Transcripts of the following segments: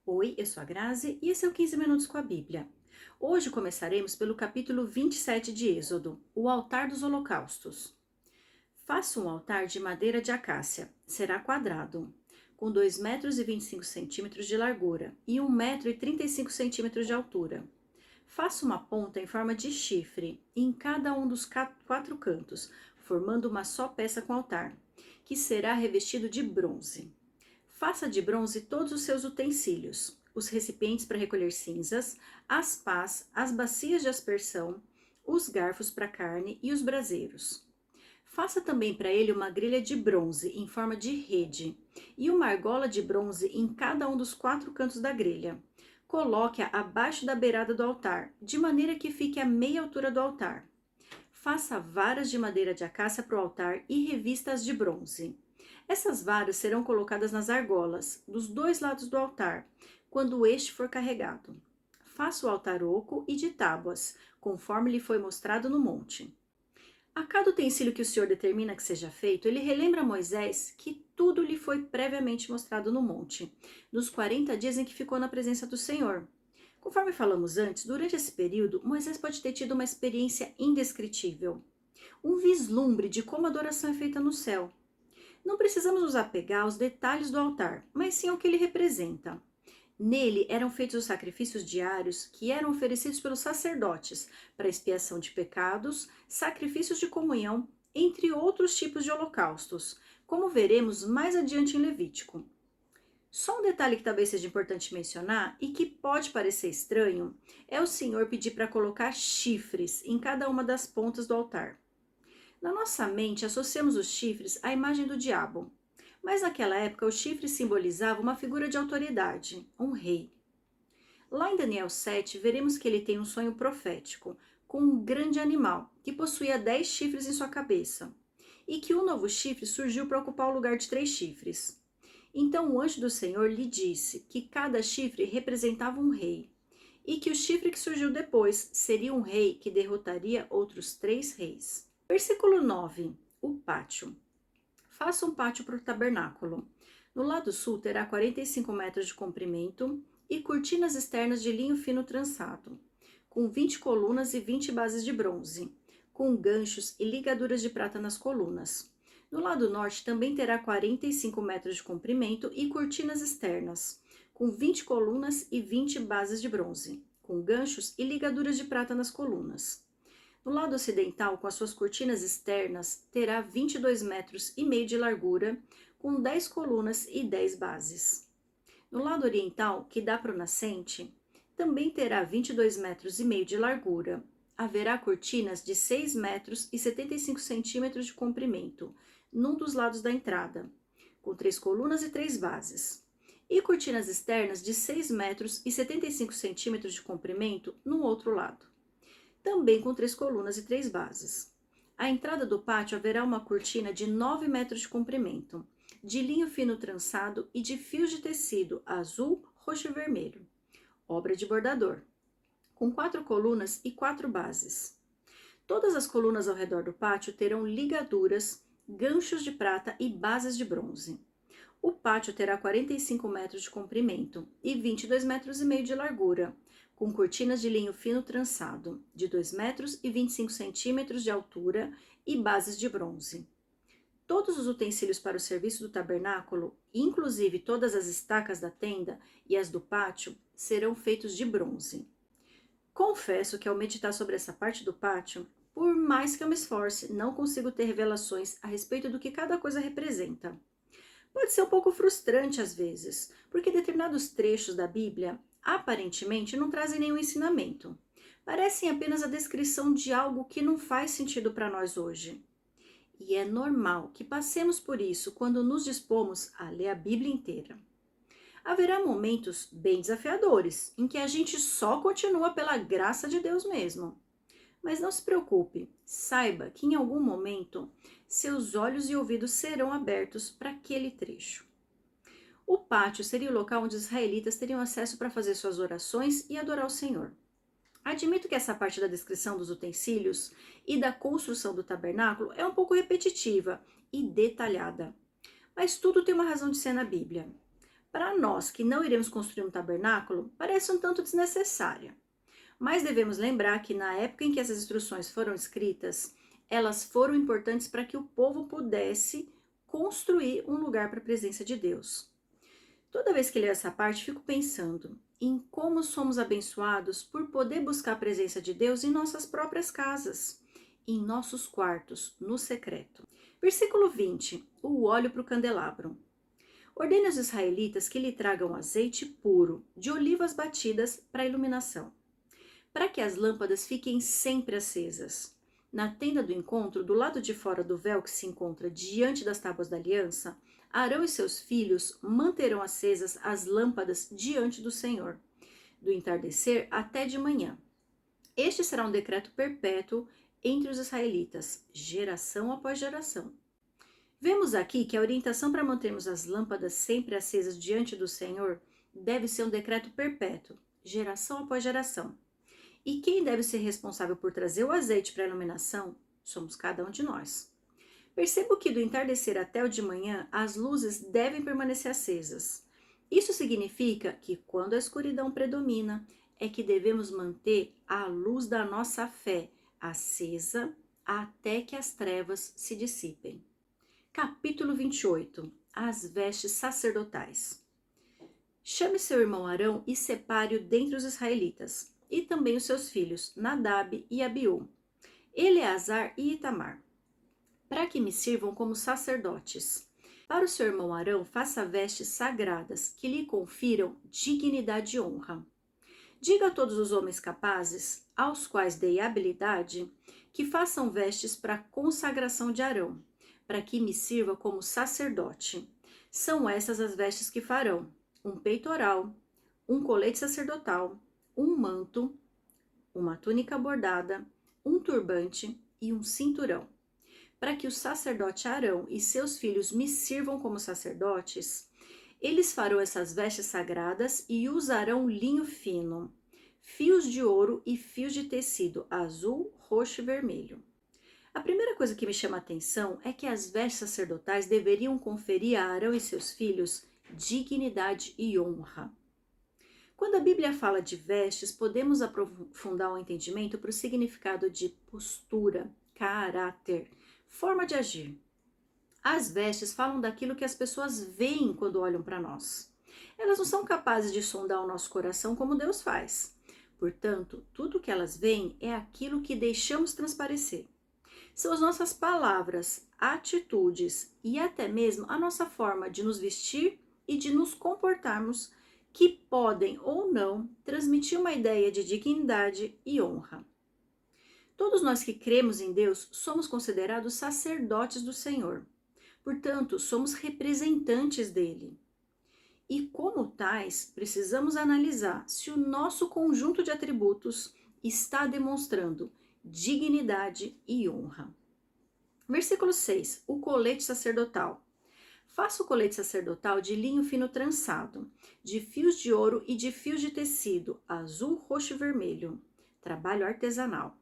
Oi, eu sou a Grazi e esse é o 15 Minutos com a Bíblia. Hoje começaremos pelo capítulo 27 de Êxodo, o altar dos holocaustos. Faça um altar de madeira de acácia, será quadrado, com 2,25 metros de largura e 1,35 metros de altura. Faça uma ponta em forma de chifre em cada um dos quatro cantos, formando uma só peça com altar, que será revestido de bronze. Faça de bronze todos os seus utensílios, os recipientes para recolher cinzas, as pás, as bacias de aspersão, os garfos para carne e os braseiros. Faça também para ele uma grelha de bronze em forma de rede e uma argola de bronze em cada um dos quatro cantos da grelha. Coloque-a abaixo da beirada do altar, de maneira que fique à meia altura do altar. Faça varas de madeira de acácia para o altar e revista-as de bronze. Essas varas serão colocadas nas argolas, dos dois lados do altar, quando este for carregado. Faça o altar oco e de tábuas, conforme lhe foi mostrado no monte. A cada utensílio que o Senhor determina que seja feito, ele relembra a Moisés que tudo lhe foi previamente mostrado no monte, nos 40 dias em que ficou na presença do Senhor. Conforme falamos antes, durante esse período, Moisés pode ter tido uma experiência indescritível, um vislumbre de como a adoração é feita no céu. Não precisamos nos apegar aos detalhes do altar, mas sim ao que ele representa. Nele eram feitos os sacrifícios diários que eram oferecidos pelos sacerdotes para expiação de pecados, sacrifícios de comunhão, entre outros tipos de holocaustos, como veremos mais adiante em Levítico. Só um detalhe que talvez seja importante mencionar e que pode parecer estranho é o Senhor pedir para colocar chifres em cada uma das pontas do altar. Na nossa mente, associamos os chifres à imagem do diabo, mas naquela época o chifre simbolizava uma figura de autoridade, um rei. Lá em Daniel 7, veremos que ele tem um sonho profético com um grande animal que possuía 10 chifres em sua cabeça e que um novo chifre surgiu para ocupar o lugar de 3 chifres. Então o anjo do Senhor lhe disse que cada chifre representava um rei e que o chifre que surgiu depois seria um rei que derrotaria outros 3 reis. Versículo 9. O pátio. Faça um pátio para o tabernáculo. No lado sul terá 45 metros de comprimento e cortinas externas de linho fino trançado, com 20 colunas e 20 bases de bronze, com ganchos e ligaduras de prata nas colunas. No lado norte também terá 45 metros de comprimento e cortinas externas, com 20 colunas e 20 bases de bronze, com ganchos e ligaduras de prata nas colunas. No lado ocidental, com as suas cortinas externas, terá 22 metros e meio de largura, com 10 colunas e 10 bases. No lado oriental, que dá para o nascente, também terá 22 metros e meio de largura. Haverá cortinas de 6 metros e 75 centímetros de comprimento, num dos lados da entrada, com 3 colunas e 3 bases. E cortinas externas de 6 metros e 75 centímetros de comprimento no outro lado, também com 3 colunas e 3 bases. À entrada do pátio haverá uma cortina de 9 metros de comprimento, de linho fino trançado e de fios de tecido azul, roxo e vermelho, obra de bordador, com 4 colunas e 4 bases. Todas as colunas ao redor do pátio terão ligaduras, ganchos de prata e bases de bronze. O pátio terá 45 metros de comprimento e 22 metros e meio de largura, com cortinas de linho fino trançado, de 2 metros e 25 centímetros de altura e bases de bronze. Todos os utensílios para o serviço do tabernáculo, inclusive todas as estacas da tenda e as do pátio, serão feitos de bronze. Confesso que ao meditar sobre essa parte do pátio, por mais que eu me esforce, não consigo ter revelações a respeito do que cada coisa representa. Pode ser um pouco frustrante às vezes, porque determinados trechos da Bíblia aparentemente não trazem nenhum ensinamento. Parecem apenas a descrição de algo que não faz sentido para nós hoje. E é normal que passemos por isso quando nos dispomos a ler a Bíblia inteira. Haverá momentos bem desafiadores, em que a gente só continua pela graça de Deus mesmo. Mas não se preocupe, saiba que em algum momento seus olhos e ouvidos serão abertos para aquele trecho. O pátio seria o local onde os israelitas teriam acesso para fazer suas orações e adorar o Senhor. Admito que essa parte da descrição dos utensílios e da construção do tabernáculo é um pouco repetitiva e detalhada, mas tudo tem uma razão de ser na Bíblia. Para nós que não iremos construir um tabernáculo, parece um tanto desnecessária. Mas devemos lembrar que na época em que essas instruções foram escritas, elas foram importantes para que o povo pudesse construir um lugar para a presença de Deus. Toda vez que leio essa parte, fico pensando em como somos abençoados por poder buscar a presença de Deus em nossas próprias casas, em nossos quartos, no secreto. Versículo 20: o óleo para o candelabro. Ordene aos israelitas que lhe tragam azeite puro, de olivas batidas para iluminação, para que as lâmpadas fiquem sempre acesas. Na tenda do encontro, do lado de fora do véu que se encontra diante das tábuas da aliança, Arão e seus filhos manterão acesas as lâmpadas diante do Senhor, do entardecer até de manhã. Este será um decreto perpétuo entre os israelitas, geração após geração. Vemos aqui que a orientação para mantermos as lâmpadas sempre acesas diante do Senhor deve ser um decreto perpétuo, geração após geração. E quem deve ser responsável por trazer o azeite para a iluminação somos cada um de nós. Percebo que do entardecer até o de manhã, as luzes devem permanecer acesas. Isso significa que quando a escuridão predomina, é que devemos manter a luz da nossa fé acesa até que as trevas se dissipem. Capítulo 28. As vestes sacerdotais. Chame seu irmão Arão e separe-o dentre os israelitas, e também os seus filhos, Nadab e Abiú, Eleazar e Itamar, para que me sirvam como sacerdotes. Para o seu irmão Arão, faça vestes sagradas, que lhe confiram dignidade e honra. Diga a todos os homens capazes, aos quais dei habilidade, que façam vestes para a consagração de Arão, para que me sirva como sacerdote. São essas as vestes que farão: um peitoral, um colete sacerdotal, um manto, uma túnica bordada, um turbante e um cinturão. Para que o sacerdote Arão e seus filhos me sirvam como sacerdotes, eles farão essas vestes sagradas e usarão linho fino, fios de ouro e fios de tecido azul, roxo e vermelho. A primeira coisa que me chama a atenção é que as vestes sacerdotais deveriam conferir a Arão e seus filhos dignidade e honra. Quando a Bíblia fala de vestes, podemos aprofundar o entendimento para o significado de postura, caráter, forma de agir. As vestes falam daquilo que as pessoas veem quando olham para nós. Elas não são capazes de sondar o nosso coração como Deus faz. Portanto, tudo que elas veem é aquilo que deixamos transparecer. São as nossas palavras, atitudes e até mesmo a nossa forma de nos vestir e de nos comportarmos que podem ou não transmitir uma ideia de dignidade e honra. Todos nós que cremos em Deus somos considerados sacerdotes do Senhor. Portanto, somos representantes dele. E como tais, precisamos analisar se o nosso conjunto de atributos está demonstrando dignidade e honra. Versículo 6. O colete sacerdotal. Faça o colete sacerdotal de linho fino trançado, de fios de ouro e de fios de tecido, azul, roxo e vermelho. Trabalho artesanal.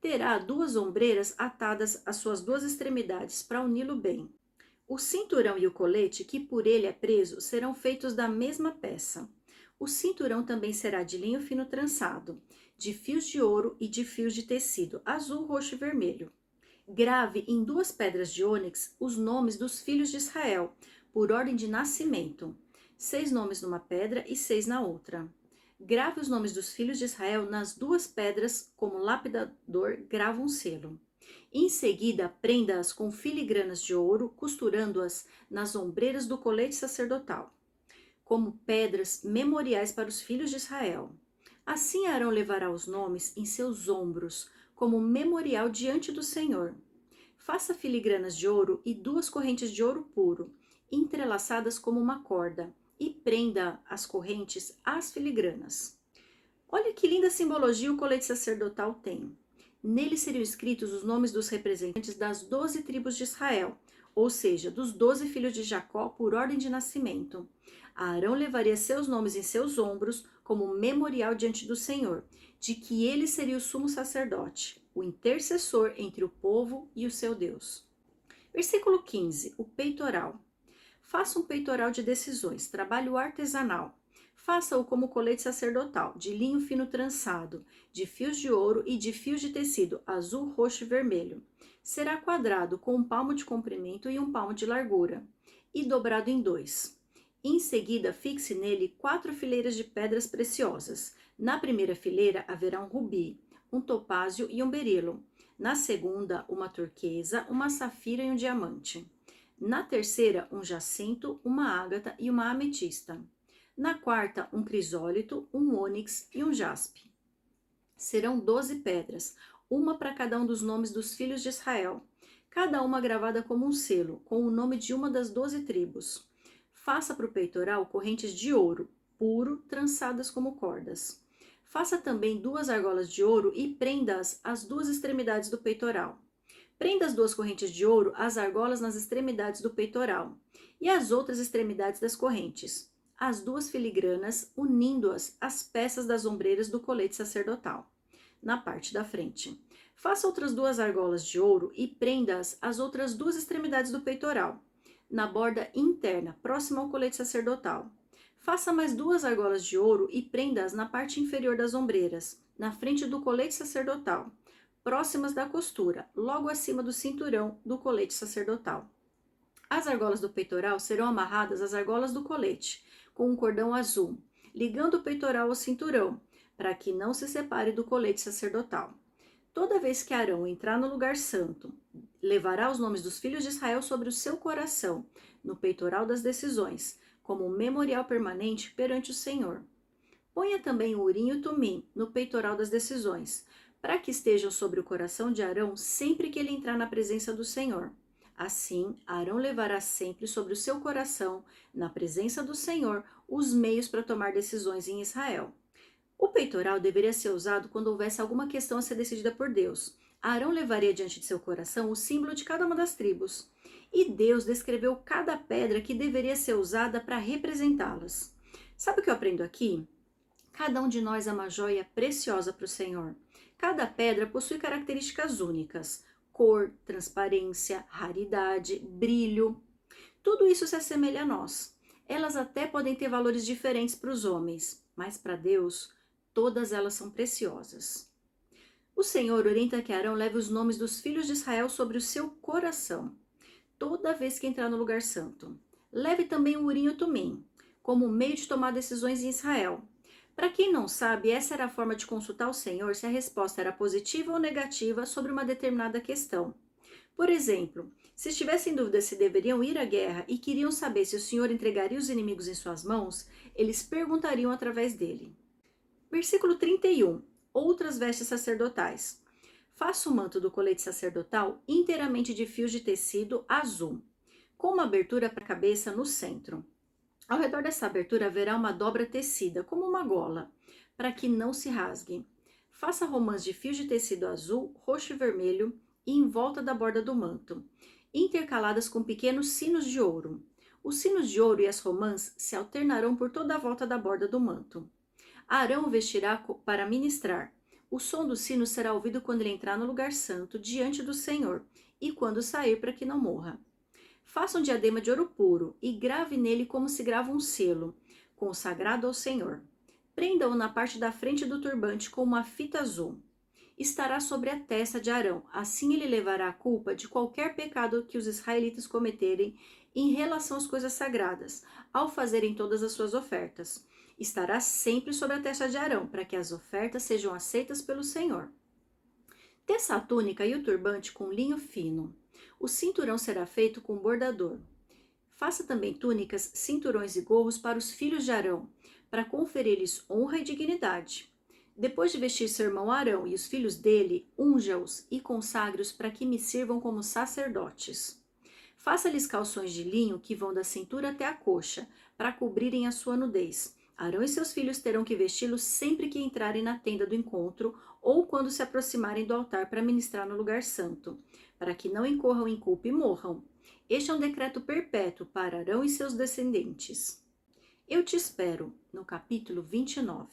Terá 2 ombreiras atadas às suas 2 extremidades para uni-lo bem. O cinturão e o colete, que por ele é preso, serão feitos da mesma peça. O cinturão também será de linho fino trançado, de fios de ouro e de fios de tecido, azul, roxo e vermelho. Grave em 2 pedras de ônix os nomes dos filhos de Israel, por ordem de nascimento. 6 nomes numa pedra e 6 na outra. Grave os nomes dos filhos de Israel nas 2 pedras, como lapidador grava um selo. Em seguida, prenda-as com filigranas de ouro, costurando-as nas ombreiras do colete sacerdotal, como pedras memoriais para os filhos de Israel. Assim Arão levará os nomes em seus ombros, como memorial diante do Senhor. Faça filigranas de ouro e 2 correntes de ouro puro, entrelaçadas como uma corda, e prenda as correntes às filigranas. Olha que linda simbologia o colete sacerdotal tem. Nele seriam escritos os nomes dos representantes das 12 tribos de Israel, ou seja, dos 12 filhos de Jacó por ordem de nascimento. Arão levaria seus nomes em seus ombros como memorial diante do Senhor, de que ele seria o sumo sacerdote, o intercessor entre o povo e o seu Deus. Versículo 15. O peitoral. Faça um peitoral de decisões, trabalho artesanal. Faça-o como colete sacerdotal, de linho fino trançado, de fios de ouro e de fios de tecido azul, roxo e vermelho. Será quadrado com 1 palmo de comprimento e 1 palmo de largura, e dobrado em dois. Em seguida, fixe nele 4 fileiras de pedras preciosas. Na primeira fileira haverá um rubi, um topázio e um berilo. Na segunda, uma turquesa, uma safira e um diamante. Na terceira, um jacinto, uma ágata e uma ametista. Na quarta, um crisólito, um ônix e um jaspe. Serão 12 pedras, uma para cada um dos nomes dos filhos de Israel, cada uma gravada como um selo, com o nome de uma das 12 tribos. Faça para o peitoral correntes de ouro, puro, trançadas como cordas. Faça também 2 argolas de ouro e prenda-as às 2 extremidades do peitoral. Prenda as 2 correntes de ouro às argolas nas extremidades do peitoral e às outras extremidades das correntes, as 2 filigranas, unindo-as às peças das ombreiras do colete sacerdotal, na parte da frente. Faça outras 2 argolas de ouro e prenda-as às outras 2 extremidades do peitoral, na borda interna, próxima ao colete sacerdotal. Faça mais 2 argolas de ouro e prenda-as na parte inferior das ombreiras, na frente do colete sacerdotal, próximas da costura, logo acima do cinturão do colete sacerdotal. As argolas do peitoral serão amarradas às argolas do colete, com um cordão azul, ligando o peitoral ao cinturão, para que não se separe do colete sacerdotal. Toda vez que Arão entrar no lugar santo, levará os nomes dos filhos de Israel sobre o seu coração, no peitoral das decisões, como um memorial permanente perante o Senhor. Ponha também o urim e o tumim no peitoral das decisões, para que estejam sobre o coração de Arão sempre que ele entrar na presença do Senhor. Assim, Arão levará sempre sobre o seu coração, na presença do Senhor, os meios para tomar decisões em Israel. O peitoral deveria ser usado quando houvesse alguma questão a ser decidida por Deus. Arão levaria diante de seu coração o símbolo de cada uma das tribos. E Deus descreveu cada pedra que deveria ser usada para representá-las. Sabe o que eu aprendo aqui? Cada um de nós é uma joia preciosa para o Senhor. Cada pedra possui características únicas: cor, transparência, raridade, brilho. Tudo isso se assemelha a nós. Elas até podem ter valores diferentes para os homens, mas para Deus, todas elas são preciosas. O Senhor orienta que Arão leve os nomes dos filhos de Israel sobre o seu coração, toda vez que entrar no lugar santo. Leve também o urim e o tumim, como meio de tomar decisões em Israel. Para quem não sabe, essa era a forma de consultar o Senhor se a resposta era positiva ou negativa sobre uma determinada questão. Por exemplo, se estivessem em dúvida se deveriam ir à guerra e queriam saber se o Senhor entregaria os inimigos em suas mãos, eles perguntariam através dele. Versículo 31. Outras vestes sacerdotais. Faça o manto do colete sacerdotal inteiramente de fios de tecido azul, com uma abertura para a cabeça no centro. Ao redor dessa abertura haverá uma dobra tecida, como uma gola, para que não se rasgue. Faça romãs de fios de tecido azul, roxo e vermelho e em volta da borda do manto, intercaladas com pequenos sinos de ouro. Os sinos de ouro e as romãs se alternarão por toda a volta da borda do manto. Arão o vestirá para ministrar. O som do sino será ouvido quando ele entrar no lugar santo, diante do Senhor, e quando sair, para que não morra. Faça um diadema de ouro puro e grave nele como se grava um selo, consagrado ao Senhor. Prenda-o na parte da frente do turbante com uma fita azul. Estará sobre a testa de Arão, assim ele levará a culpa de qualquer pecado que os israelitas cometerem em relação às coisas sagradas, ao fazerem todas as suas ofertas. Estará sempre sobre a testa de Arão, para que as ofertas sejam aceitas pelo Senhor. Teça a túnica e o turbante com linho fino. O cinturão será feito com bordador. Faça também túnicas, cinturões e gorros para os filhos de Arão, para conferir-lhes honra e dignidade. Depois de vestir seu irmão Arão e os filhos dele, unja-os e consagre-os para que me sirvam como sacerdotes. Faça-lhes calções de linho que vão da cintura até a coxa, para cobrirem a sua nudez. Arão e seus filhos terão que vesti-los sempre que entrarem na tenda do encontro ou quando se aproximarem do altar para ministrar no lugar santo, para que não incorram em culpa e morram. Este é um decreto perpétuo para Arão e seus descendentes. Eu te espero no capítulo 29.